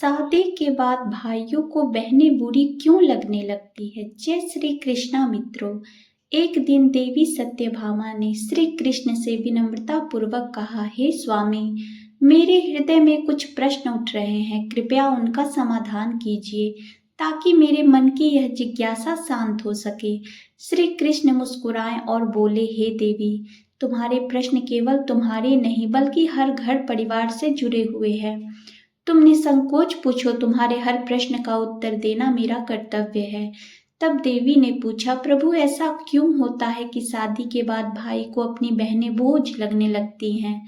शादी के बाद भाइयों को बहनें बुरी क्यों लगने लगती है। जय श्री कृष्णा मित्रों। एक दिन देवी सत्यभामा ने श्री कृष्ण से विनम्रता पूर्वक कहा, हे स्वामी, मेरे हृदय में कुछ प्रश्न उठ रहे हैं, कृपया उनका समाधान कीजिए ताकि मेरे मन की यह जिज्ञासा शांत हो सके। श्री कृष्ण मुस्कुराए और बोले, हे देवी, तुम्हारे प्रश्न केवल तुम्हारे नहीं बल्कि हर घर परिवार से जुड़े हुए हैं। तुम निसंकोच पूछो, तुम्हारे हर प्रश्न का उत्तर देना मेरा कर्तव्य है। तब देवी ने पूछा, प्रभु, ऐसा क्यों होता है कि शादी के बाद भाई को अपनी बहनें बोझ लगने लगती हैं।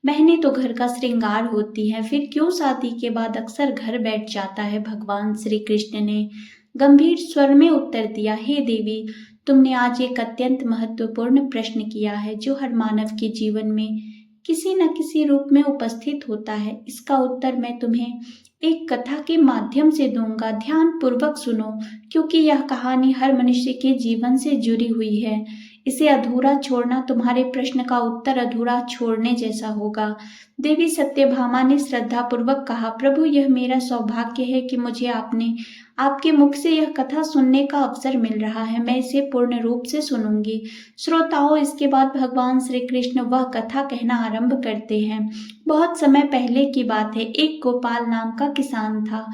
बहनें तो घर का श्रृंगार होती हैं, फिर क्यों शादी के बाद अक्सर घर बैठ जाता है। भगवान श्री कृष्ण ने गंभीर स्वर में उत्तर दिया, हे देवी, तुमने आज एक अत्यंत महत्वपूर्ण प्रश्न किया है जो हर मानव के जीवन में किसी न किसी रूप में उपस्थित होता है। इसका उत्तर मैं तुम्हें एक कथा के माध्यम से दूंगा। ध्यान पूर्वक सुनो, क्योंकि यह कहानी हर मनुष्य के जीवन से जुड़ी हुई है। इसे अधूरा छोड़ना तुम्हारे प्रश्न का उत्तर अधूरा छोड़ने जैसा होगा। देवी सत्यभामा ने श्रद्धा पूर्वक कहा, प्रभु, यह मेरा सौभाग्य है कि मुझे आपके मुख से यह कथा सुनने का अवसर मिल रहा है। मैं इसे पूर्ण रूप से सुनूंगी। श्रोताओं, इसके बाद भगवान श्री कृष्ण वह कथा कहना आरंभ करते हैं। बहुत समय पहले की बात है। एक गोपाल नाम का किसान था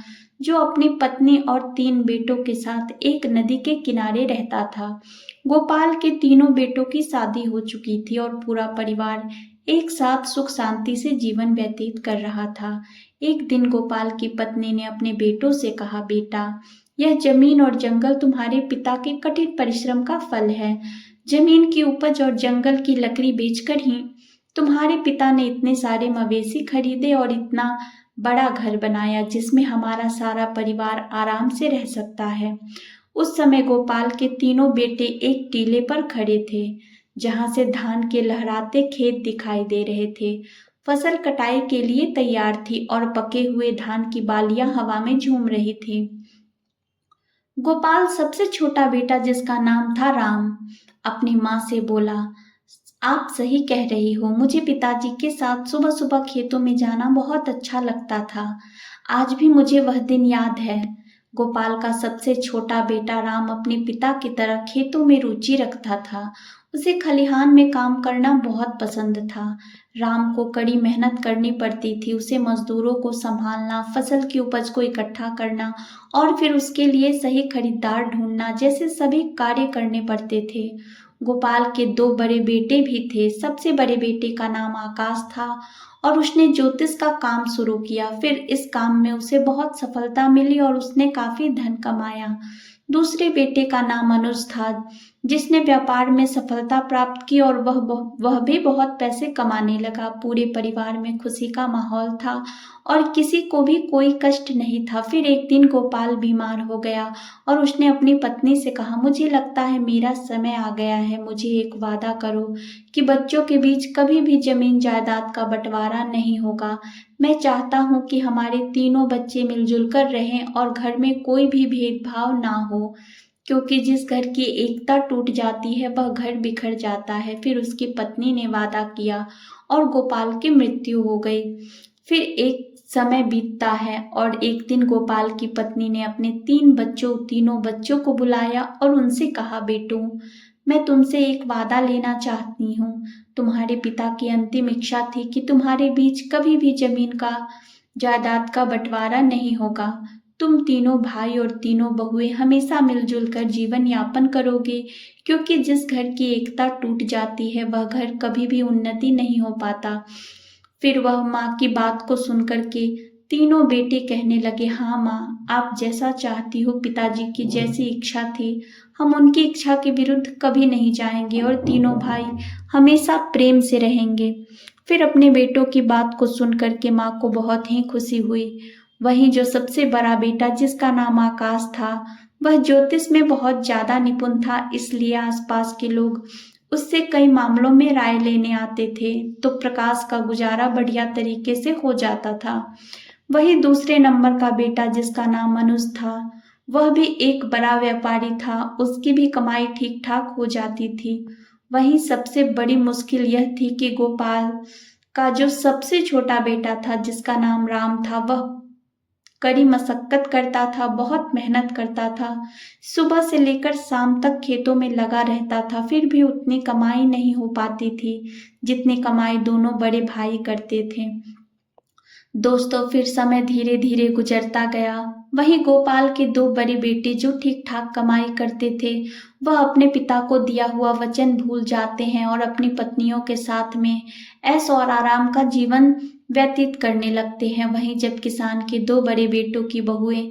जो अपनी पत्नी और 3 बेटों के साथ एक नदी के किनारे रहता था। गोपाल के तीनों बेटों की शादी हो चुकी थी और पूरा परिवार एक साथ सुख शांति से जीवन व्यतीत कर रहा था। एक दिन गोपाल की पत्नी ने अपने बेटों से कहा, बेटा, यह जमीन और जंगल तुम्हारे पिता के कठिन परिश्रम का फल है। जमीन की उपज और जंगल की लकड़ी बेचकर ही तुम्हारे पिता ने इतने सारे मवेशी खरीदे और इतना बड़ा घर बनाया जिसमें हमारा सारा परिवार आराम से रह सकता है। उस समय गोपाल के तीनों बेटे एक टीले पर खड़े थे जहां से धान के लहराते खेत दिखाई दे रहे थे। फसल कटाई के लिए तैयार थी और पके हुए धान की बालियां हवा में झूम रही थी। गोपाल सबसे छोटा बेटा, जिसका नाम था राम, अपनी माँ से बोला, आप सही कह रही हो, मुझे पिताजी के साथ सुबह सुबह खेतों में जाना बहुत अच्छा लगता था। आज भी मुझे वह दिन याद है। गोपाल का सबसे छोटा बेटा राम अपने पिता की तरह खेतों में रुचि रखता था। उसे खलिहान में काम करना बहुत पसंद था। राम को कड़ी मेहनत करनी पड़ती थी। उसे मजदूरों को संभालना, फसल की उपज को इकट्ठा करना और फिर उसके लिए सही खरीदार ढूंढना जैसे सभी कार्य करने पड़ते थे। गोपाल के 2 बड़े बेटे भी थे। सबसे बड़े बेटे का नाम आकाश था और उसने ज्योतिष का काम शुरू किया। फिर इस काम में उसे बहुत सफलता मिली और उसने काफी धन कमाया। दूसरे बेटे का नाम अनुज था, जिसने व्यापार में सफलता प्राप्त की और वह भी बहुत पैसे कमाने लगा। पूरे परिवार में खुशी का माहौल था और किसी को भी कोई कष्ट नहीं था। फिर एक दिन गोपाल बीमार हो गया और उसने अपनी पत्नी से कहा, मुझे लगता है मेरा समय आ गया है। मुझे एक वादा करो कि बच्चों के बीच कभी भी जमीन जायदाद का बंटवारा नहीं होगा। मैं चाहता हूँ कि हमारे तीनों बच्चे मिलजुल कर रहें और घर में कोई भी भेदभाव ना हो, क्योंकि जिस घर की एकता टूट जाती है वह घर बिखर जाता है। फिर उसकी पत्नी ने वादा किया और गोपाल की मृत्यु हो गई। फिर एक समय बीतता है और एक दिन गोपाल की पत्नी ने अपने तीनों बच्चों को बुलाया और उनसे कहा, बेटों, मैं तुमसे एक वादा लेना चाहती हूँ। तुम्हारे पिता की अंतिम इच्छा थी कि तुम्हारे बीच कभी भी जमीन का जायदाद का बंटवारा नहीं होगा। तुम तीनों भाई और तीनों बहुएं हमेशा मिलजुल कर जीवन यापन करोगे, क्योंकि जिस घर की एकता टूट जाती है वह घर कभी भी उन्नति नहीं हो पाता। फिर वह माँ की बात को सुनकर के तीनों बेटे कहने लगे, हाँ माँ, आप जैसा चाहती हो, पिताजी की जैसी इच्छा थी, हम उनकी इच्छा के विरुद्ध कभी नहीं जाएंगे और तीनों भाई हमेशा प्रेम से रहेंगे। फिर अपने बेटों की बात को सुनकर के माँ को बहुत ही खुशी हुई। वहीं जो सबसे बड़ा बेटा, जिसका नाम आकाश था, वह ज्योतिष में बहुत ज्यादा निपुण था, इसलिए आसपास के लोग उससे कई मामलों में राय लेने आते थे, तो प्रकाश का गुजारा बढ़िया तरीके से हो जाता था। वही दूसरे नंबर का बेटा, जिसका नाम अनुज था, वह भी एक बड़ा व्यापारी था। उसकी भी कमाई ठीक ठाक हो जाती थी। वहीं सबसे बड़ी मुश्किल यह थी कि गोपाल का जो सबसे छोटा बेटा था, जिसका नाम राम था, वह कड़ी मशक्कत करता था, बहुत मेहनत करता था। सुबह से लेकर शाम तक खेतों में लगा रहता था, फिर भी उतनी कमाई नहीं हो पाती थी जितनी कमाई दोनों बड़े भाई करते थे। दोस्तों फिर समय धीरे धीरे गुजरता गया। वहीं गोपाल के दो बड़े बेटे जो ठीक ठाक कमाई करते थे, वह अपने पिता को दिया हुआ वचन भूल जाते हैं और अपनी पत्नियों के साथ में ऐश और आराम का जीवन व्यतीत करने लगते हैं। वहीं जब किसान के दो बड़े बेटों की बहुएं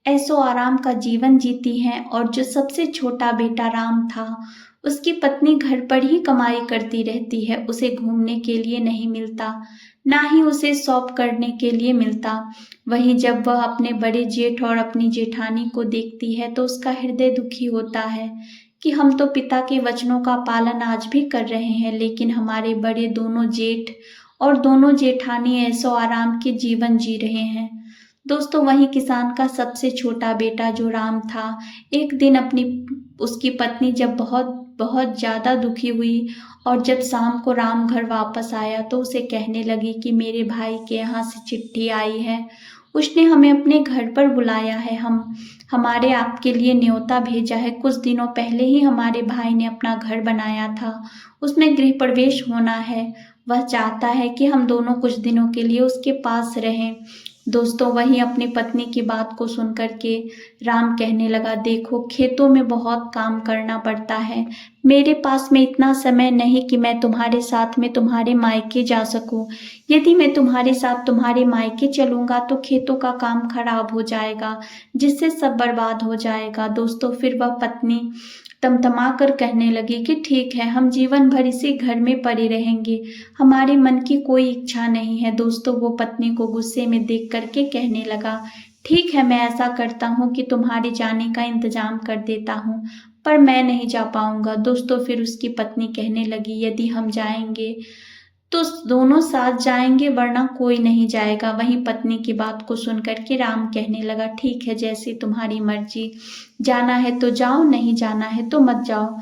ऐशो आराम का जीवन जीती हैं और जो सबसे छोटा बेटा राम था, उसकी पत्नी घर पर ही कमाई करती रहती है। उसे घूमने के लिए नहीं मिलता, ना ही उसे शॉप करने के लिए मिलता। वहीं जब वह अपने बड़े जेठ और अपनी जेठानी को देखती है तो उसका हृदय दुखी होता है कि हम तो पिता के वचनों का पालन आज भी कर रहे हैं, लेकिन हमारे बड़े दोनों जेठ और दोनों जेठानी ऐशो आराम के जीवन जी रहे हैं। दोस्तों वहीं किसान का सबसे छोटा बेटा जो राम था, एक दिन उसकी पत्नी जब बहुत बहुत ज़्यादा दुखी हुई और जब शाम को राम घर वापस आया तो उसे कहने लगी कि मेरे भाई के यहाँ से चिट्ठी आई है, उसने हमें अपने घर पर बुलाया है, हमारे आपके लिए न्योता भेजा है। कुछ दिनों पहले ही हमारे भाई ने अपना घर बनाया था, उसमें गृह प्रवेश होना है, वह चाहता है कि हम दोनों कुछ दिनों के लिए उसके पास रहें। दोस्तों वहीं अपनी पत्नी की बात को सुनकर के राम कहने लगा, देखो खेतों में बहुत काम करना पड़ता है, मेरे पास में इतना समय नहीं कि मैं तुम्हारे साथ में तुम्हारे मायके जा सकूं। यदि मैं तुम्हारे साथ तुम्हारे मायके चलूंगा तो खेतों का काम खराब हो जाएगा, जिससे सब बर्बाद हो जाएगा। दोस्तों फिर वह पत्नी तमतमा कर कहने लगी कि ठीक है, हम जीवन भर इसी घर में पड़े रहेंगे, हमारे मन की कोई इच्छा नहीं है। दोस्तों वो पत्नी को गुस्से में देख करके कहने लगा, ठीक है मैं ऐसा करता हूँ कि तुम्हारे जाने का इंतजाम कर देता हूँ, पर मैं नहीं जा पाऊंगा। दोस्तों फिर उसकी पत्नी कहने लगी, यदि हम जाएंगे तो दोनों साथ जाएंगे, वरना कोई नहीं जाएगा। वहीं पत्नी की बात को सुनकर के राम कहने लगा, ठीक है जैसी तुम्हारी मर्जी, जाना है तो जाओ, नहीं जाना है तो मत जाओ।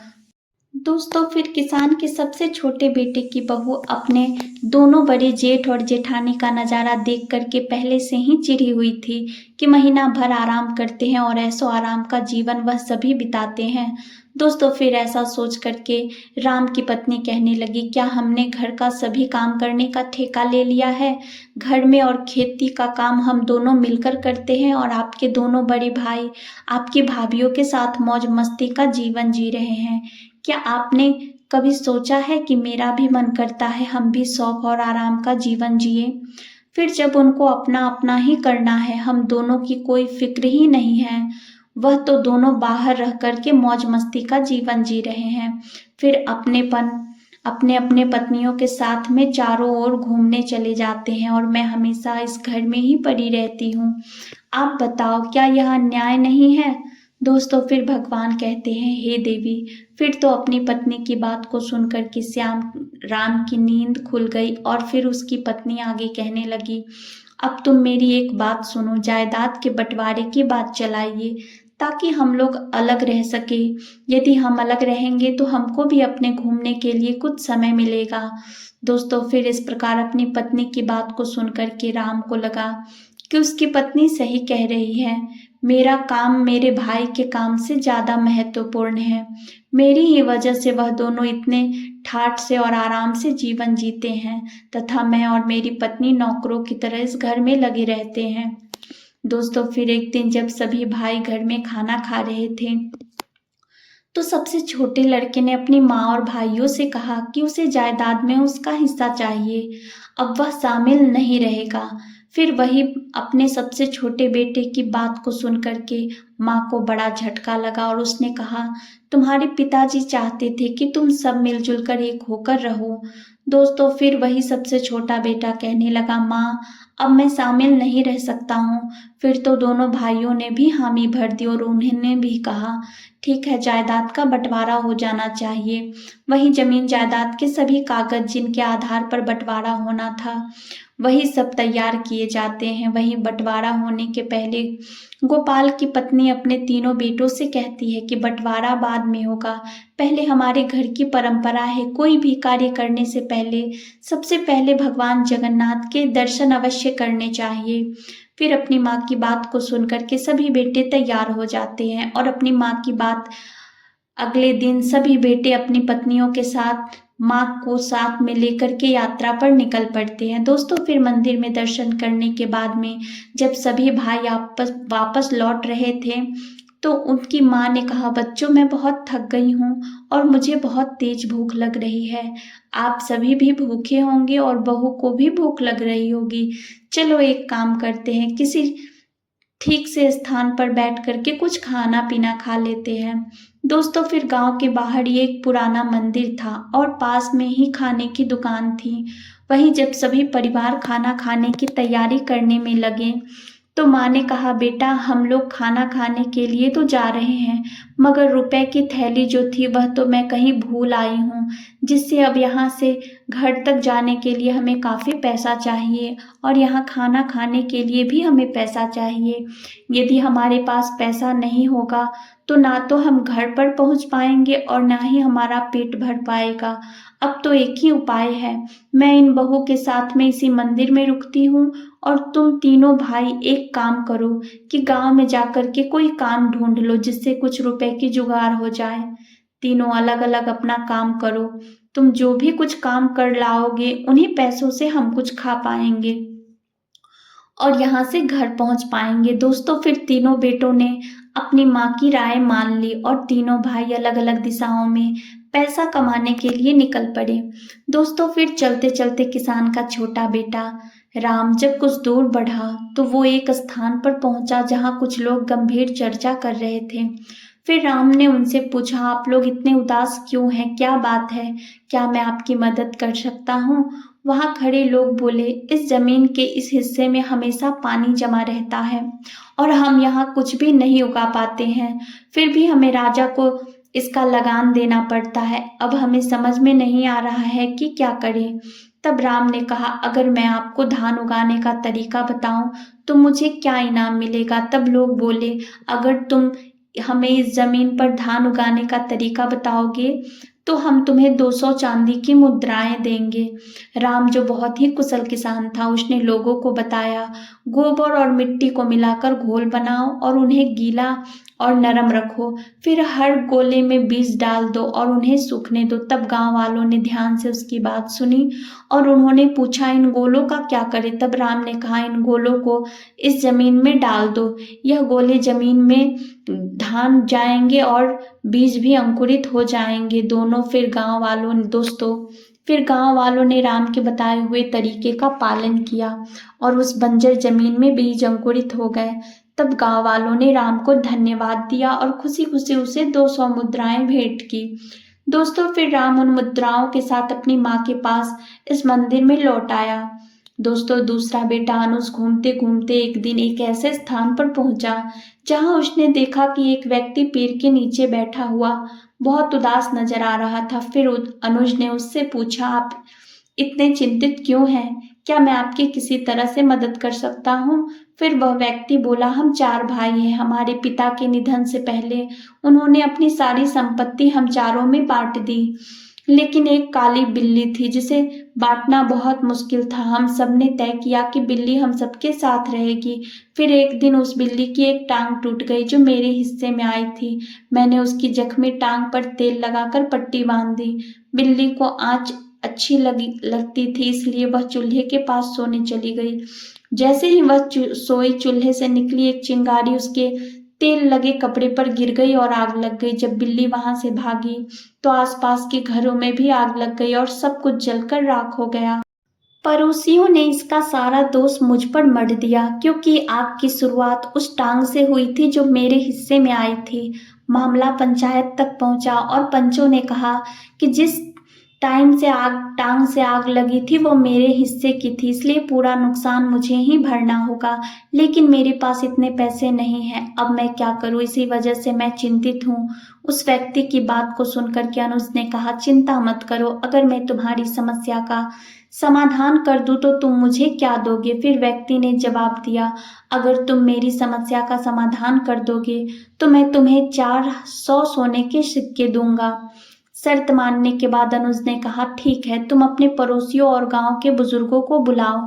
दोस्तों फिर किसान के सबसे छोटे बेटे की बहू अपने दोनों बड़े जेठ और जेठानी का नज़ारा देख करके पहले से ही चिढ़ी हुई थी कि महीना भर आराम करते हैं और ऐसो आराम का जीवन वह सभी बिताते हैं। दोस्तों फिर ऐसा सोच करके राम की पत्नी कहने लगी, क्या हमने घर का सभी काम करने का ठेका ले लिया है? घर में और खेती का काम हम दोनों मिलकर करते हैं और आपके दोनों बड़े भाई आपकी भाभीयों के साथ मौज मस्ती का जीवन जी रहे हैं। क्या आपने कभी सोचा है कि मेरा भी मन करता है हम भी शौक और आराम का जीवन जिए? फिर जब उनको अपना अपना ही करना है, हम दोनों की कोई फिक्र ही नहीं है, वह तो दोनों बाहर रह करके मौज मस्ती का जीवन जी रहे हैं। फिर अपने अपने पत्नियों के साथ में चारों ओर घूमने चले जाते हैं और मैं हमेशा इस घर में ही पड़ी रहती हूँ। आप बताओ क्या यह अन्याय नहीं है? दोस्तों फिर भगवान कहते हैं, हे देवी। फिर तो अपनी पत्नी की बात को सुनकर के राम की नींद खुल गई और फिर उसकी पत्नी आगे कहने लगी, अब तुम मेरी एक बात सुनो, जायदाद के बंटवारे की बात चलाइए ताकि हम लोग अलग रह सके। यदि हम अलग रहेंगे तो हमको भी अपने घूमने के लिए कुछ समय मिलेगा। दोस्तों फिर इस प्रकार अपनी पत्नी की बात को सुनकर के राम को लगा कि उसकी पत्नी सही कह रही है, मेरा काम मेरे भाई के काम से ज़्यादा महत्वपूर्ण है। मेरी ही वजह से वह दोनों इतने ठाठ से और आराम से जीवन जीते हैं तथा मैं और मेरी पत्नी नौकरों की तरह इस घर में लगे रहते हैं। दोस्तों फिर एक दिन जब सभी भाई घर में खाना खा रहे थे तो सबसे छोटे लड़के ने अपनी माँ और भाइयों से कहा कि उसे जायदाद में उसका हिस्सा चाहिए, अब वह शामिल नहीं रहेगा। फिर वही अपने सबसे छोटे बेटे की बात को सुन करके माँ को बड़ा झटका लगा और उसने कहा, तुम्हारे पिताजी चाहते थे कि तुम सब मिलजुल कर एक होकर रहो। दोस्तों फिर वही सबसे छोटा बेटा कहने लगा, माँ अब मैं शामिल नहीं रह सकता हूँ। फिर तो दोनों भाइयों ने भी हामी भर दी और उन्होंने भी कहा, ठीक है जायदाद का बंटवारा हो जाना चाहिए। वहीं जमीन जायदाद के सभी कागज जिनके आधार पर बंटवारा होना था वही सब तैयार किए जाते हैं। वहीं बंटवारा होने के पहले गोपाल की पत्नी अपने तीनों बेटों से कहती है कि बंटवारा बाद में होगा, पहले हमारे घर की परंपरा है कोई भी कार्य करने से पहले सबसे पहले भगवान जगन्नाथ के दर्शन अवश्य करने चाहिए। फिर अपनी माँ की बात को सुनकर के सभी बेटे तैयार हो जाते हैं और अपनी माँ की बात अगले दिन सभी बेटे अपनी पत्नियों के साथ माँ को साथ में लेकर के यात्रा पर निकल पड़ते हैं। दोस्तों फिर मंदिर में दर्शन करने के बाद में जब सभी भाई आपस वापस लौट रहे थे तो उनकी माँ ने कहा, बच्चों मैं बहुत थक गई हूँ और मुझे बहुत तेज भूख लग रही है। आप सभी भी भूखे होंगे और बहू को भी भूख लग रही होगी। चलो एक काम करते हैं, किसी ठीक से स्थान पर बैठ करके कुछ खाना पीना खा लेते हैं। दोस्तों फिर गांव के बाहर ही एक पुराना मंदिर था और पास में ही खाने की दुकान थी। वहीं जब सभी परिवार खाना खाने की तैयारी करने में लगे तो माँ ने कहा, बेटा हम लोग खाना खाने के लिए तो जा रहे हैं मगर रुपए की थैली जो थी वह तो मैं कहीं भूल आई हूँ, जिससे अब यहाँ से घर तक जाने के लिए हमें काफ़ी पैसा चाहिए और यहाँ खाना खाने के लिए भी हमें पैसा चाहिए। यदि हमारे पास पैसा नहीं होगा तो ना तो हम घर पर पहुँच पाएंगे और ना ही हमारा पेट भर पाएगा। अब तो एक ही उपाय है, मैं इन बहू के साथ में इसी मंदिर में रुकती हूँ और तुम तीनों भाई एक काम करो कि गांव में जाकर के कोई काम ढूंढ लो जिससे कुछ रुपए की जुगाड़ हो जाए। तीनों अलग अलग अपना काम करो, तुम जो भी कुछ काम कर लाओगे उन्हीं पैसों से हम कुछ खा पाएंगे और यहाँ से घर पहुंच पाएंगे। दोस्तों फिर तीनों बेटों ने अपनी माँ की राय मान ली और तीनों भाई अलग अलग दिशाओं में पैसा कमाने के लिए निकल पड़े। दोस्तों फिर चलते चलते किसान का छोटा बेटा राम जब कुछ दूर बढ़ा तो वो एक स्थान पर पहुंचा जहां कुछ लोग गंभीर चर्चा कर रहे थे। फिर राम ने उनसे पूछा, आप लोग इतने उदास क्यों हैं, क्या बात है, क्या मैं आपकी मदद कर सकता हूँ? वहां खड़े लोग बोले, इस जमीन के इस हिस्से में हमेशा पानी जमा रहता है और हम यहाँ कुछ भी नहीं उगा पाते हैं, फिर भी हमें राजा को इसका लगान देना पड़ता है। अब हमें समझ में नहीं आ रहा है कि क्या करें। तब राम ने कहा, अगर मैं आपको धान उगाने का तरीका बताऊं तो मुझे क्या इनाम मिलेगा? तब लोग बोले, अगर तुम हमें इस जमीन पर धान उगाने का तरीका बताओगे तो हम तुम्हें 200 चांदी की मुद्राएं देंगे। राम जो बहुत ही कुशल किसान था उसने लोगों को बताया, गोबर और मिट्टी को मिलाकर घोल बनाओ और उन्हें गीला और नरम रखो, फिर हर गोले में बीज डाल दो और उन्हें सूखने दो। तब गांव वालों ने ध्यान से उसकी बात सुनी और उन्होंने पूछा, इन गोलों का क्या करें? तब राम ने कहा, इन गोलों को इस जमीन में डाल दो, यह गोले जमीन में धान जाएंगे और बीज भी अंकुरित हो जाएंगे दोनों। फिर गांव वालों ने राम के बताए हुए तरीके का पालन किया और उस बंजर जमीन में बीज अंकुरित हो गए। तब गांव वालों ने राम को धन्यवाद दिया और खुशी खुशी उसे 200 मुद्राएं भेंट की। दोस्तों फिर राम उन मुद्राओं के साथ अपनी माँ के पास इस मंदिर में लौट आया। दोस्तों दूसरा बेटा अनुज घूमते घूमते एक दिन एक ऐसे स्थान पर पहुंचा जहां उसने देखा कि एक व्यक्ति पेड़ के नीचे बैठा हुआ बहुत उदास नजर आ रहा था। फिर अनुज ने उससे पूछा, आप इतने चिंतित क्यों हैं? क्या मैं आपकी किसी तरह से मदद कर सकता हूँ? फिर वह व्यक्ति बोला, हम 4 भाई हैं, हमारे पिता के निधन से पहले उन्होंने अपनी सारी संपत्ति हम चारों में बांट दी, लेकिन एक काली बिल्ली थी जिसे बांटना बहुत मुश्किल था। हम सब ने तय किया कि बिल्ली हम सबके साथ रहेगी। फिर एक दिन उस बिल्ली की एक टांग टूट गई जो मेरे हिस्से में आई थी। मैंने उसकी जख्मी टांग पर तेल लगाकर पट्टी बांध दी। बिल्ली को आँच अच्छी लगती थी इसलिए वह चूल्हे के पास सोने चली गई। जैसे ही वह सोई चूल्हे से निकली एक चिंगारी उसके तेल लगे कपड़े पर गिर गई और आग लग गई। जब बिल्ली वहां से भागी तो आसपास के घरों में भी आग लग गई और सब कुछ जलकर राख हो गया। पड़ोसियों ने इसका सारा दोष मुझ पर मढ़ दिया क्योंकि आग की शुरुआत उस टांग से हुई थी जो मेरे हिस्से में आई थी। मामला पंचायत तक पहुंचा और पंचों ने कहा कि जिस टांग से आग लगी थी वो मेरे हिस्से की थी, इसलिए पूरा नुकसान मुझे ही भरना होगा। लेकिन मेरे पास इतने पैसे नहीं हैं, अब मैं क्या करूं? इसी वजह से मैं चिंतित हूं। उस व्यक्ति की बात को सुनकर के अनुज ने कहा, चिंता मत करो, अगर मैं तुम्हारी समस्या का समाधान कर दूं तो तुम मुझे क्या दोगे? फिर व्यक्ति ने जवाब दिया, अगर तुम मेरी समस्या का समाधान कर दोगे तो मैं तुम्हें 400 सोने के सिक्के दूंगा। शर्त मानने के बाद अनुज ने कहा, ठीक है, तुम अपने पड़ोसियों और गांव के बुजुर्गों को बुलाओ,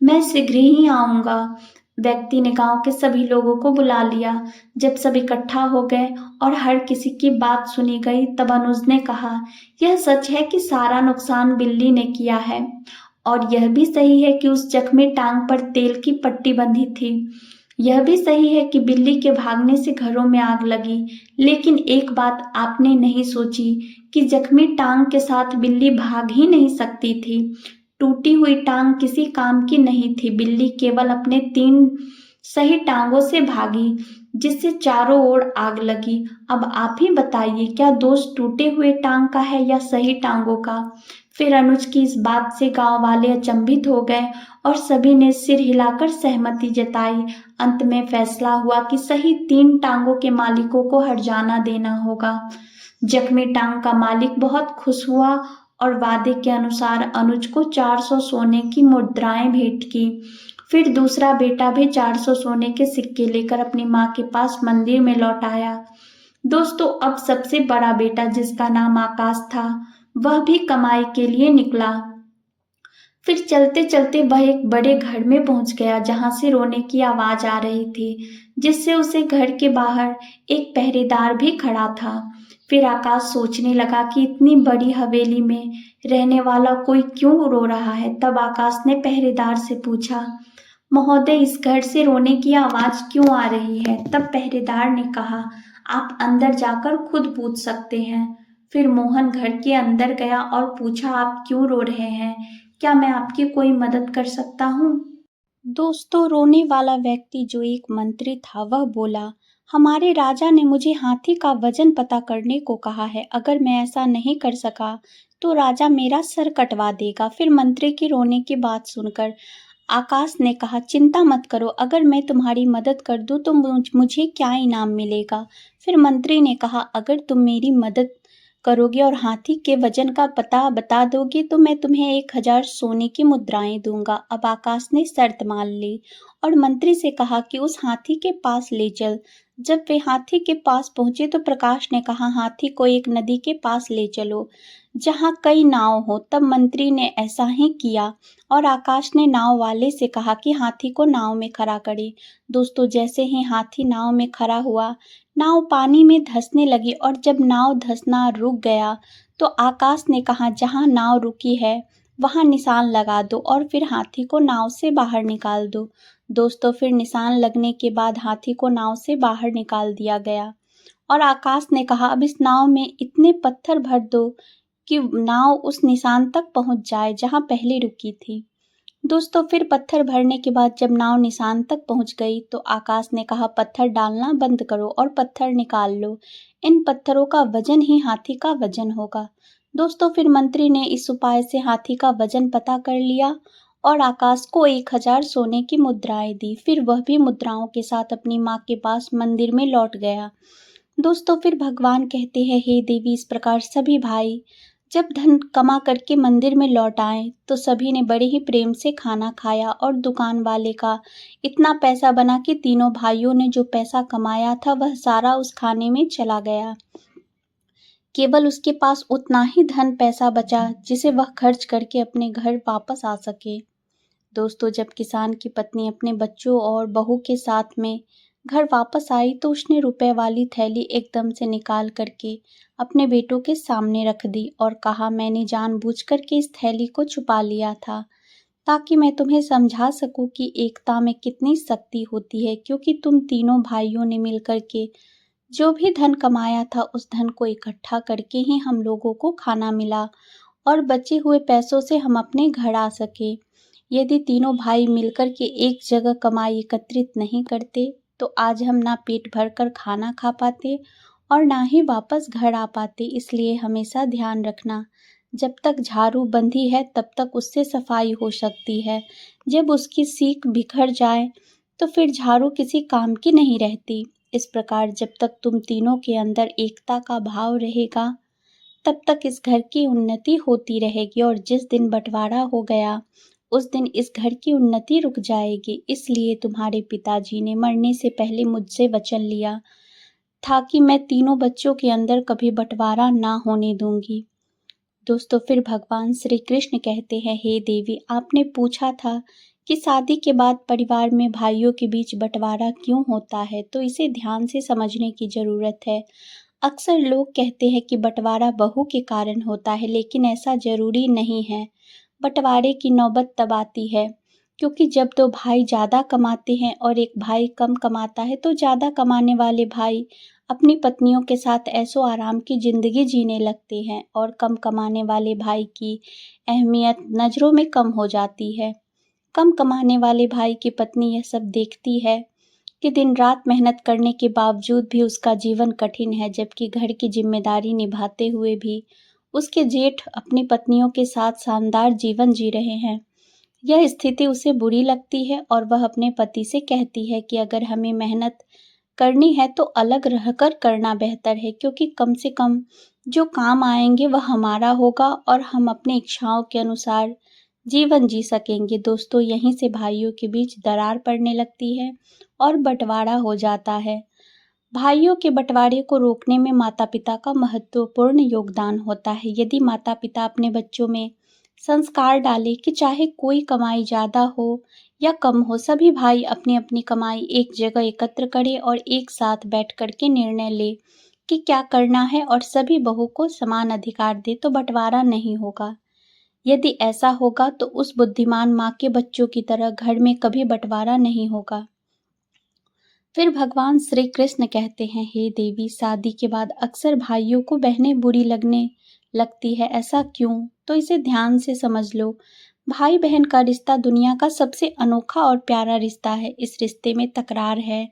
मैं शीघ्र ही आऊंगा। व्यक्ति ने गांव के सभी लोगों को बुला लिया। जब सब इकट्ठा हो गए और हर किसी की बात सुनी गई, तब अनुज ने कहा, यह सच है कि सारा नुकसान बिल्ली ने किया है, और यह भी सही है कि उस जख्मी टांग पर तेल की पट्टी बंधी थी। यह भी सही है कि बिल्ली के भागने से घरों में आग लगी। लेकिन एक बात आपने नहीं सोची कि जख्मी टांग के साथ बिल्ली भाग ही नहीं सकती थी। टूटी हुई टांग किसी काम की नहीं थी। बिल्ली केवल अपने 3 सही टांगों से भागी, जिससे चारों ओर आग लगी। अब आप ही बताइए, क्या दोष टूटे हुए टांग का है या सही टांगों का? फिर अनुज की इस बात से गांव वाले अचंभित हो गए और सभी ने सिर हिलाकर सहमति जताई। अंत में फैसला हुआ कि सही 3 टांगों के मालिकों को हर्जाना देना होगा। जख्मी टांग का मालिक बहुत खुश हुआ और वादे के अनुसार अनुज को 400 सोने की मुद्राएं भेंट की। फिर दूसरा बेटा भी 400 सोने के सिक्के लेकर अपनी माँ के पास मंदिर में लौट आया। दोस्तों, अब सबसे बड़ा बेटा, जिसका नाम आकाश था, वह भी कमाई के लिए निकला। फिर चलते चलते वह एक बड़े घर में पहुंच गया, जहां से रोने की आवाज आ रही थी, जिससे उसे घर के बाहर एक पहरेदार भी खड़ा था। फिर आकाश सोचने लगा कि इतनी बड़ी हवेली में रहने वाला कोई क्यों रो रहा है। तब आकाश ने पहरेदार से पूछा, महोदय, इस घर से रोने की आवाज क्यों आ रही है? तब पहरेदार ने कहा, आप अंदर जाकर खुद पूछ सकते हैं। फिर मोहन घर के अंदर गया और पूछा, आप क्यों रो रहे हैं? क्या मैं आपकी कोई मदद कर सकता हूँ? दोस्तों, रोने वाला व्यक्ति, जो एक मंत्री था, वह बोला, हमारे राजा ने मुझे हाथी का वजन पता करने को कहा है। अगर मैं ऐसा नहीं कर सका तो राजा मेरा सर कटवा देगा। फिर मंत्री की रोने की बात सुनकर आकाश ने कहा, चिंता मत करो, अगर मैं तुम्हारी मदद कर दूं तो मुझे क्या इनाम मिलेगा? फिर मंत्री ने कहा, अगर तुम मेरी मदद करोगे और हाथी के वजन का पता बता दोगे तो मैं तुम्हें 1000 सोने की मुद्राएं दूंगा। अब आकाश ने शर्त मान ली और मंत्री से कहा कि उस हाथी के पास ले चल। जब वे हाथी के पास पहुंचे तो प्रकाश ने कहा, हाथी को एक नदी के पास ले चलो जहां कई नाव हो। तब मंत्री ने ऐसा ही किया और आकाश ने नाव वाले से कहा कि हाथी को नाव में खड़ा करे। दोस्तों, जैसे ही हाथी नाव में खड़ा हुआ, नाव पानी में धंसने लगी और जब नाव धंसना रुक गया तो आकाश ने कहा, जहां नाव रुकी है वहां निशान लगा दो और फिर हाथी को नाव से बाहर निकाल दो। दोस्तों, फिर निशान लगने के बाद हाथी को नाव से बाहर निकाल दिया गया और आकाश ने कहा, अब इस नाव में इतने पत्थर भर दो कि नाव उस निशान तक पहुंच जाए जहां पहले रुकी थी। दोस्तों, फिर पत्थर भरने के बाद जब नाव निशान तक पहुंच गई तो आकाश ने कहा, पत्थर डालना बंद करो और पत्थर निकाल लो। इन पत्थरों का वजन ही हाथी का वजन होगा। दोस्तों, फिर मंत्री ने इस उपाय से हाथी का वजन पता कर लिया और आकाश को 1000 सोने की मुद्राएं दी। फिर वह भी मुद्राओं के साथ अपनी माँ के पास मंदिर में लौट गया। दोस्तों, फिर भगवान कहते हैं, हे देवी, इस प्रकार सभी भाई जब धन कमा करके मंदिर में लौट आए तो सभी ने बड़े ही प्रेम से खाना खाया और दुकान वाले का इतना पैसा बना कि तीनों भाइयों ने जो पैसा कमाया था वह सारा उस खाने में चला गया। केवल उसके पास उतना ही धन पैसा बचा जिसे वह खर्च करके अपने घर वापस आ सके। दोस्तों, जब किसान की पत्नी अपने बच्चों और बहू के साथ में घर वापस आई तो उसने रुपए वाली थैली एकदम से निकाल करके अपने बेटों के सामने रख दी और कहा, मैंने जानबूझकर के इस थैली को छुपा लिया था ताकि मैं तुम्हें समझा सकूं कि एकता में कितनी शक्ति होती है, क्योंकि तुम तीनों भाइयों ने मिलकर के जो भी धन कमाया था उस धन को इकट्ठा करके ही हम लोगों को खाना मिला और बचे हुए पैसों से हम अपने घर आ सके। यदि तीनों भाई मिलकर के एक जगह कमाई एकत्रित नहीं करते तो आज हम ना पेट भर कर खाना खा पाते और ना ही वापस घर आ पाते। इसलिए हमेशा ध्यान रखना, जब तक झाड़ू बंधी है तब तक उससे सफाई हो सकती है, जब उसकी सीख बिखर जाए तो फिर झाड़ू किसी काम की नहीं रहती। इस प्रकार जब तक तुम तीनों के अंदर एकता का भाव रहेगा तब तक इस घर की उन्नति होती रहेगी और जिस दिन बंटवारा हो गया उस दिन इस घर की उन्नति रुक जाएगी। इसलिए तुम्हारे पिताजी ने मरने से पहले मुझसे वचन लिया था कि मैं तीनों बच्चों के अंदर कभी बंटवारा ना होने दूंगी। दोस्तों, फिर भगवान श्री कृष्ण कहते हैं, हे देवी, आपने पूछा था कि शादी के बाद परिवार में भाइयों के बीच बंटवारा क्यों होता है, तो इसे ध्यान से समझने की ज़रूरत है। अक्सर लोग कहते हैं कि बंटवारा बहू के कारण होता है, लेकिन ऐसा ज़रूरी नहीं है। बंटवारे की नौबत तब आती है क्योंकि जब दो भाई ज़्यादा कमाते हैं और एक भाई कम कमाता है, तो ज़्यादा कमाने वाले भाई अपनी पत्नियों के साथ ऐशो आराम की ज़िंदगी जीने लगते हैं और कम कमाने वाले भाई की अहमियत नज़रों में कम हो जाती है। कम कमाने वाले भाई की पत्नी यह सब देखती है कि दिन रात मेहनत करने के बावजूद भी उसका जीवन कठिन है, जबकि घर की जिम्मेदारी निभाते हुए भी उसके जेठ अपनी पत्नियों के साथ शानदार जीवन जी रहे हैं। यह स्थिति उसे बुरी लगती है और वह अपने पति से कहती है कि अगर हमें मेहनत करनी है तो अलग रहकर करना बेहतर है, क्योंकि कम से कम जो काम आएंगे वह हमारा होगा और हम अपनी इच्छाओं के अनुसार जीवन जी सकेंगे। दोस्तों, यहीं से भाइयों के बीच दरार पड़ने लगती है और बंटवारा हो जाता है। भाइयों के बंटवारे को रोकने में माता-पिता का महत्वपूर्ण योगदान होता है। यदि माता-पिता अपने बच्चों में संस्कार डालें कि चाहे कोई कमाई ज़्यादा हो या कम हो, सभी भाई अपनी-अपनी कमाई एक जगह एकत्र करें और एक साथ बैठ कर के निर्णय लें कि क्या करना है और सभी बहू को समान अधिकार दें, तो बंटवारा नहीं होगा। यदि ऐसा होगा तो उस बुद्धिमान माँ के बच्चों की तरह घर में कभी बंटवारा नहीं होगा। फिर भगवान श्री कृष्ण कहते हैं, हे देवी, शादी के बाद अक्सर भाइयों को बहनें बुरी लगने लगती है, ऐसा क्यों? तो इसे ध्यान से समझ लो। भाई बहन का रिश्ता दुनिया का सबसे अनोखा और प्यारा रिश्ता है। इस रिश्ते में तकरार है,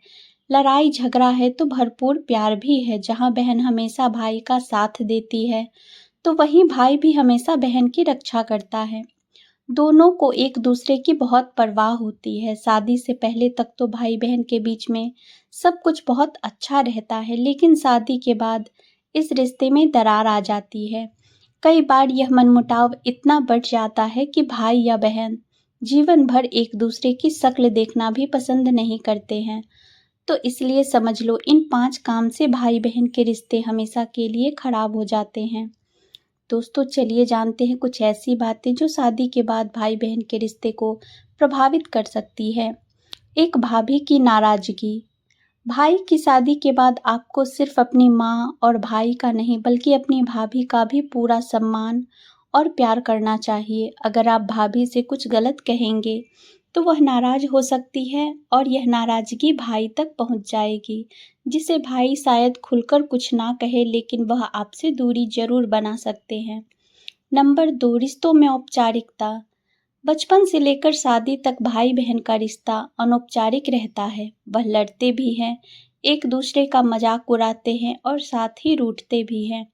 लड़ाई झगड़ा है तो भरपूर प्यार भी है। जहाँ बहन हमेशा भाई का साथ देती है, तो वहीं भाई भी हमेशा बहन की रक्षा करता है। दोनों को एक दूसरे की बहुत परवाह होती है। शादी से पहले तक तो भाई बहन के बीच में सब कुछ बहुत अच्छा रहता है, लेकिन शादी के बाद इस रिश्ते में दरार आ जाती है। कई बार यह मनमुटाव इतना बढ़ जाता है कि भाई या बहन जीवन भर एक दूसरे की शक्ल देखना भी पसंद नहीं करते हैं। तो इसलिए समझ लो, इन 5 काम से भाई बहन के रिश्ते हमेशा के लिए खराब हो जाते हैं। दोस्तों, चलिए जानते हैं कुछ ऐसी बातें जो शादी के बाद भाई बहन के रिश्ते को प्रभावित कर सकती है। एक, भाभी की नाराजगी। भाई की शादी के बाद आपको सिर्फ अपनी माँ और भाई का नहीं, बल्कि अपनी भाभी का भी पूरा सम्मान और प्यार करना चाहिए। अगर आप भाभी से कुछ गलत कहेंगे तो वह नाराज हो सकती है और यह नाराजगी भाई तक पहुंच जाएगी, जिसे भाई शायद खुलकर कुछ ना कहे, लेकिन वह आपसे दूरी जरूर बना सकते हैं। नंबर 2, रिश्तों में औपचारिकता। बचपन से लेकर शादी तक भाई बहन का रिश्ता अनौपचारिक रहता है। वह लड़ते भी हैं, एक दूसरे का मजाक उड़ाते हैं और साथ ही रूठते भी हैं।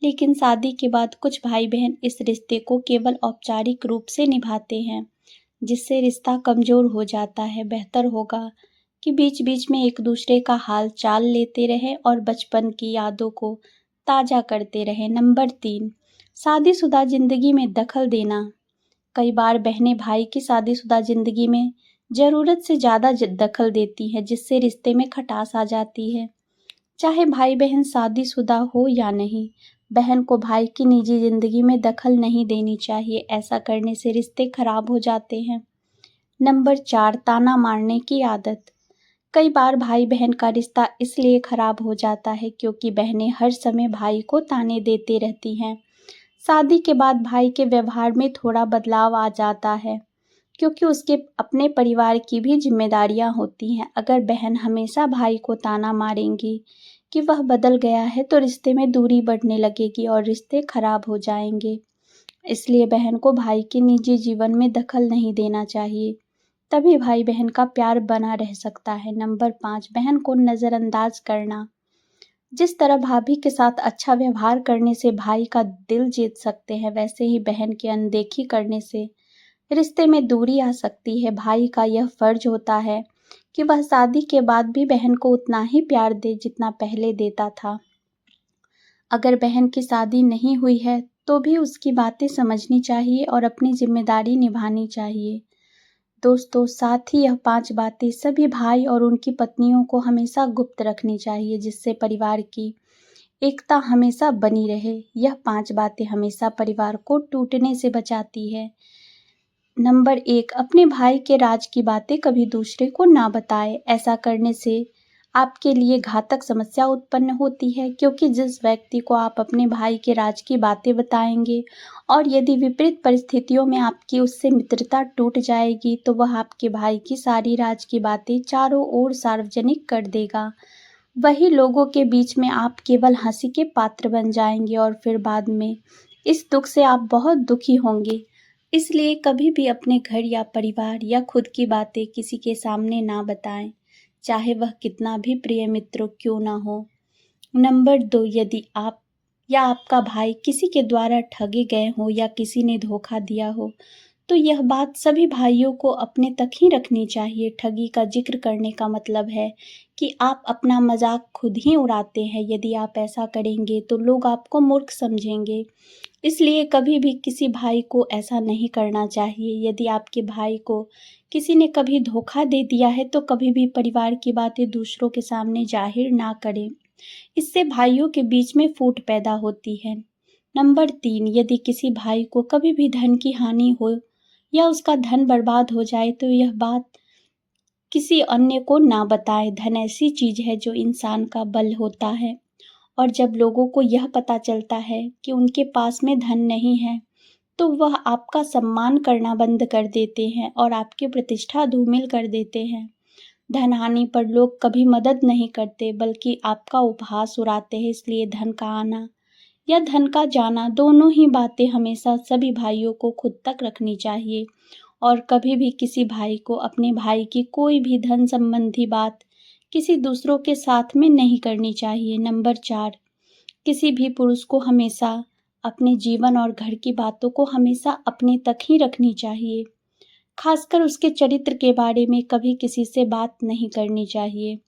लेकिन शादी के बाद कुछ भाई बहन इस रिश्ते को केवल औपचारिक रूप से निभाते हैं, जिससे रिश्ता कमजोर हो जाता है। बेहतर होगा कि बीच बीच में एक दूसरे का हाल चाल लेते रहें और बचपन की यादों को ताज़ा करते रहें। नंबर 3, शादीशुदा जिंदगी में दखल देना। कई बार बहनें भाई की शादीशुदा जिंदगी में ज़रूरत से ज़्यादा दखल देती हैं, जिससे रिश्ते में खटास आ जाती है। चाहे भाई बहन शादीशुदा हो या नहीं, बहन को भाई की निजी जिंदगी में दखल नहीं देनी चाहिए। ऐसा करने से रिश्ते खराब हो जाते हैं। नंबर 4, ताना मारने की आदत। कई बार भाई बहन का रिश्ता इसलिए खराब हो जाता है क्योंकि बहनें हर समय भाई को ताने देते रहती हैं। शादी के बाद भाई के व्यवहार में थोड़ा बदलाव आ जाता है, क्योंकि उसके अपने परिवार की भी जिम्मेदारियां होती हैं। अगर बहन हमेशा भाई को ताना मारेंगी कि वह बदल गया है, तो रिश्ते में दूरी बढ़ने लगेगी और रिश्ते खराब हो जाएंगे। इसलिए बहन को भाई के निजी जीवन में दखल नहीं देना चाहिए, तभी भाई बहन का प्यार बना रह सकता है। नंबर 5, बहन को नज़रअंदाज करना। जिस तरह भाभी के साथ अच्छा व्यवहार करने से भाई का दिल जीत सकते हैं, वैसे ही बहन की अनदेखी करने से रिश्ते में दूरी आ सकती है। भाई का यह फर्ज होता है कि वह शादी के बाद भी बहन को उतना ही प्यार दे जितना पहले देता था। अगर बहन की शादी नहीं हुई है तो भी उसकी बातें समझनी चाहिए और अपनी जिम्मेदारी निभानी चाहिए। दोस्तों, साथ ही यह 5 बातें सभी भाई और उनकी पत्नियों को हमेशा गुप्त रखनी चाहिए, जिससे परिवार की एकता हमेशा बनी रहे। यह 5 बातें हमेशा परिवार को टूटने से बचाती है। नंबर 1, अपने भाई के राज की बातें कभी दूसरे को ना बताएं। ऐसा करने से आपके लिए घातक समस्या उत्पन्न होती है, क्योंकि जिस व्यक्ति को आप अपने भाई के राज की बातें बताएंगे और यदि विपरीत परिस्थितियों में आपकी उससे मित्रता टूट जाएगी, तो वह आपके भाई की सारी राज की बातें चारों ओर सार्वजनिक कर देगा। वही लोगों के बीच में आप केवल हंसी के पात्र बन जाएंगे और फिर बाद में इस दुख से आप बहुत दुखी होंगे। इसलिए कभी भी अपने घर या परिवार या खुद की बातें किसी के सामने ना बताएं, चाहे वह कितना भी प्रिय मित्र क्यों ना हो। नंबर 2, यदि आप या आपका भाई किसी के द्वारा ठगे गए हो या किसी ने धोखा दिया हो, तो यह बात सभी भाइयों को अपने तक ही रखनी चाहिए। ठगी का जिक्र करने का मतलब है कि आप अपना मजाक खुद ही उड़ाते हैं। यदि आप ऐसा करेंगे तो लोग आपको मूर्ख समझेंगे। इसलिए कभी भी किसी भाई को ऐसा नहीं करना चाहिए। यदि आपके भाई को किसी ने कभी धोखा दे दिया है, तो कभी भी परिवार की बातें दूसरों के सामने जाहिर ना करें। इससे भाइयों के बीच में फूट पैदा होती है। नंबर 3, यदि किसी भाई को कभी भी धन की हानि हो या उसका धन बर्बाद हो जाए, तो यह बात किसी अन्य को ना बताएं। धन ऐसी चीज है जो इंसान का बल होता है, और जब लोगों को यह पता चलता है कि उनके पास में धन नहीं है, तो वह आपका सम्मान करना बंद कर देते हैं और आपकी प्रतिष्ठा धूमिल कर देते हैं। धन हानि पर लोग कभी मदद नहीं करते, बल्कि आपका उपहास उड़ाते हैं। इसलिए धन का आना या धन का जाना, दोनों ही बातें हमेशा सभी भाइयों को खुद तक रखनी चाहिए, और कभी भी किसी भाई को अपने भाई की कोई भी धन संबंधी बात किसी दूसरों के साथ में नहीं करनी चाहिए। नंबर 4, किसी भी पुरुष को हमेशा अपने जीवन और घर की बातों को हमेशा अपने तक ही रखनी चाहिए। खासकर उसके चरित्र के बारे में कभी किसी से बात नहीं करनी चाहिए।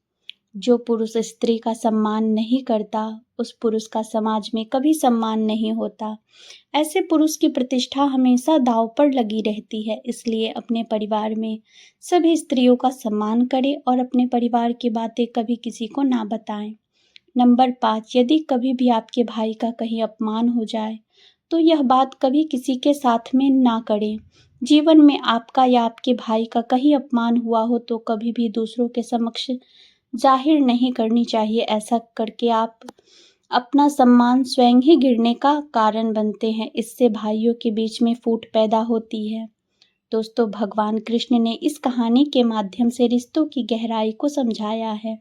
जो पुरुष स्त्री का सम्मान नहीं करता, उस पुरुष का समाज में कभी सम्मान नहीं होता। ऐसे पुरुष की प्रतिष्ठा हमेशा दांव पर लगी रहती है। इसलिए अपने परिवार में सभी स्त्रियों का सम्मान करें और अपने परिवार की बातें कभी किसी को ना बताएं। नंबर 5, यदि कभी भी आपके भाई का कहीं अपमान हो जाए, तो यह बात कभी किसी के साथ में ना करें। जीवन में आपका या आपके भाई का कहीं अपमान हुआ हो, तो कभी भी दूसरों के समक्ष जाहिर नहीं करनी चाहिए। ऐसा करके आप अपना सम्मान स्वयं ही गिरने का कारण बनते हैं। इससे भाइयों के बीच में फूट पैदा होती है। दोस्तों, भगवान कृष्ण ने इस कहानी के माध्यम से रिश्तों की गहराई को समझाया है।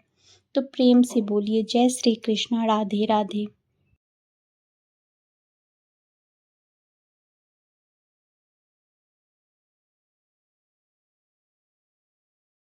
तो प्रेम से बोलिए जय श्री कृष्णा, राधे राधे।